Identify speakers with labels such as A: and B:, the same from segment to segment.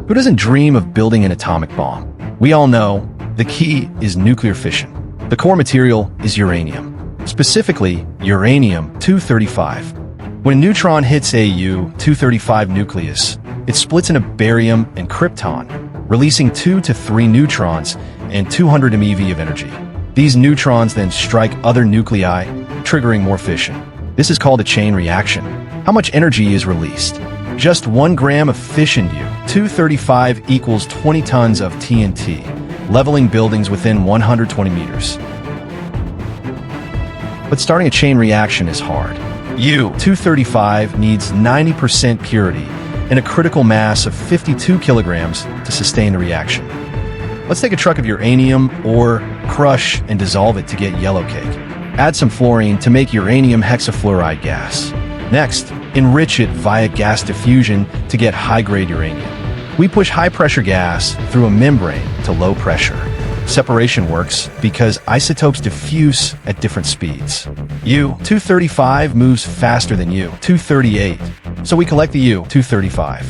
A: Who doesn't dream of building an atomic bomb? We all know the key is nuclear fission. The core material is uranium, specifically uranium-235. When a neutron hits a U-235 nucleus, it splits into barium and krypton, releasing 2 to 3 neutrons and 200 MeV of energy. These neutrons then strike other nuclei, triggering more fission. This is called a chain reaction. How much energy is released? Just 1 gram of fission U-235 equals 20 tons of TNT, leveling buildings within 120 meters. But starting a chain reaction is hard. U-235 needs 90% purity and a critical mass of 52 kilograms to sustain the reaction. Let's take a truck of uranium ore, crush, and dissolve it to get yellowcake. Add some fluorine to make uranium hexafluoride gas. Next, enrich it via gas diffusion to get high-grade uranium. We push high-pressure gas through a membrane to low pressure. Separation works because isotopes diffuse at different speeds. U-235 moves faster than U-238, so we collect the U-235.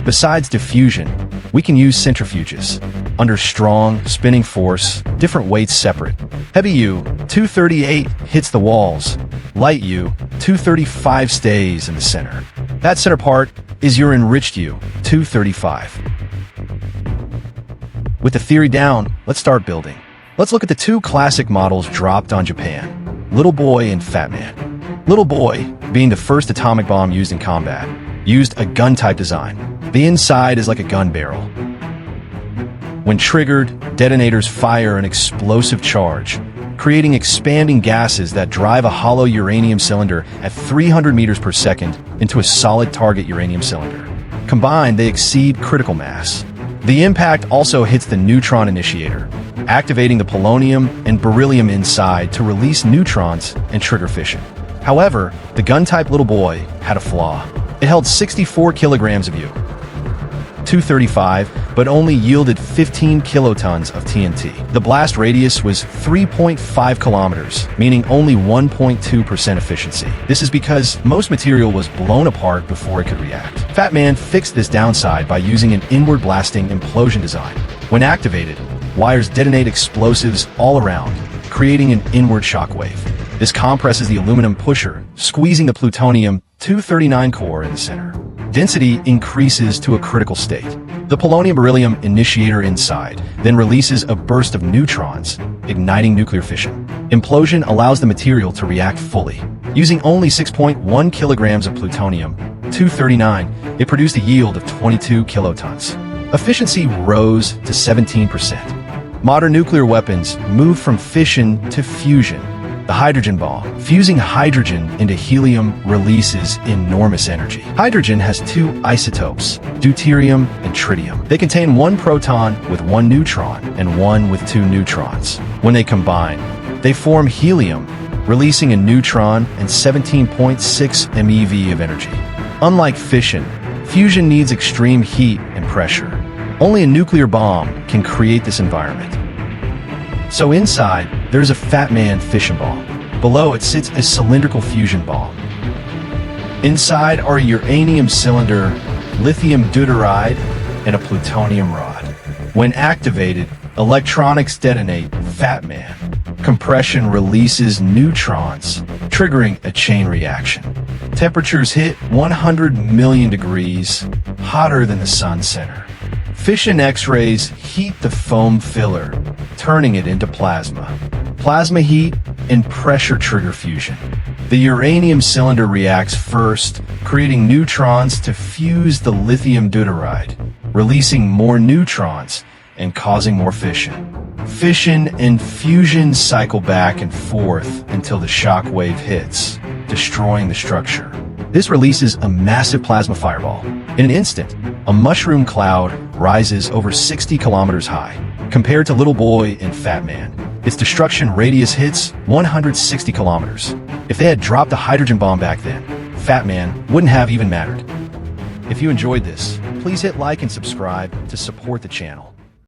A: Besides diffusion, we can use centrifuges. Under strong, spinning force, different weights separate. Heavy U-238 hits the walls. Light U-235 stays in the center. That center part is your enriched U-235. With the theory down, let's start building. Let's look at the 2 classic models dropped on Japan, Little Boy and Fat Man. Little Boy, being the first atomic bomb used in combat, used a gun-type design. The inside is like a gun barrel. When triggered, detonators fire an explosive charge, creating expanding gases that drive a hollow uranium cylinder at 300 meters per second into a solid target uranium cylinder. Combined, they exceed critical mass. The impact also hits the neutron initiator, activating the polonium and beryllium inside to release neutrons and trigger fission. However, the gun-type Little Boy had a flaw. It held 64 kilograms of U-235, but only yielded 15 kilotons of TNT. The blast radius was 3.5 kilometers, meaning only 1.2% efficiency. This is because most material was blown apart before it could react. Fat Man fixed this downside by using an inward blasting implosion design. When activated, wires detonate explosives all around, creating an inward shockwave. This compresses the aluminum pusher, squeezing the plutonium-239 core in the center. Density increases to a critical state. The polonium-beryllium initiator inside then releases a burst of neutrons, igniting nuclear fission. Implosion allows the material to react fully. Using only 6.1 kilograms of plutonium-239, it produced a yield of 22 kilotons. Efficiency rose to 17%. Modern nuclear weapons moved from fission to fusion. The hydrogen bomb. Fusing hydrogen into helium releases enormous energy. Hydrogen has 2 isotopes, deuterium and tritium. They contain 1 proton with 1 neutron and 1 with 2 neutrons. When they combine, they form helium, releasing a neutron and 17.6 MeV of energy. Unlike fission, fusion needs extreme heat and pressure. Only a nuclear bomb can create this environment. So inside, there's a Fat Man fission ball. Below it sits a cylindrical fusion ball. Inside are a uranium cylinder, lithium deuteride, and a plutonium rod. When activated, electronics detonate Fat Man. Compression releases neutrons, triggering a chain reaction. Temperatures hit 100 million degrees, hotter than the sun's center. Fission X-rays heat the foam filler, turning it into plasma. Plasma heat and pressure trigger fusion. The uranium cylinder reacts first, creating neutrons to fuse the lithium deuteride, releasing more neutrons and causing more fission. Fission and fusion cycle back and forth until the shock wave hits, destroying the structure. This releases a massive plasma fireball. In an instant, a mushroom cloud rises over 60 kilometers high. Compared to Little Boy and Fat Man, its destruction radius hits 160 kilometers. If they had dropped a hydrogen bomb back then, Fat Man wouldn't have even mattered. If you enjoyed this, please hit like and subscribe to support the channel.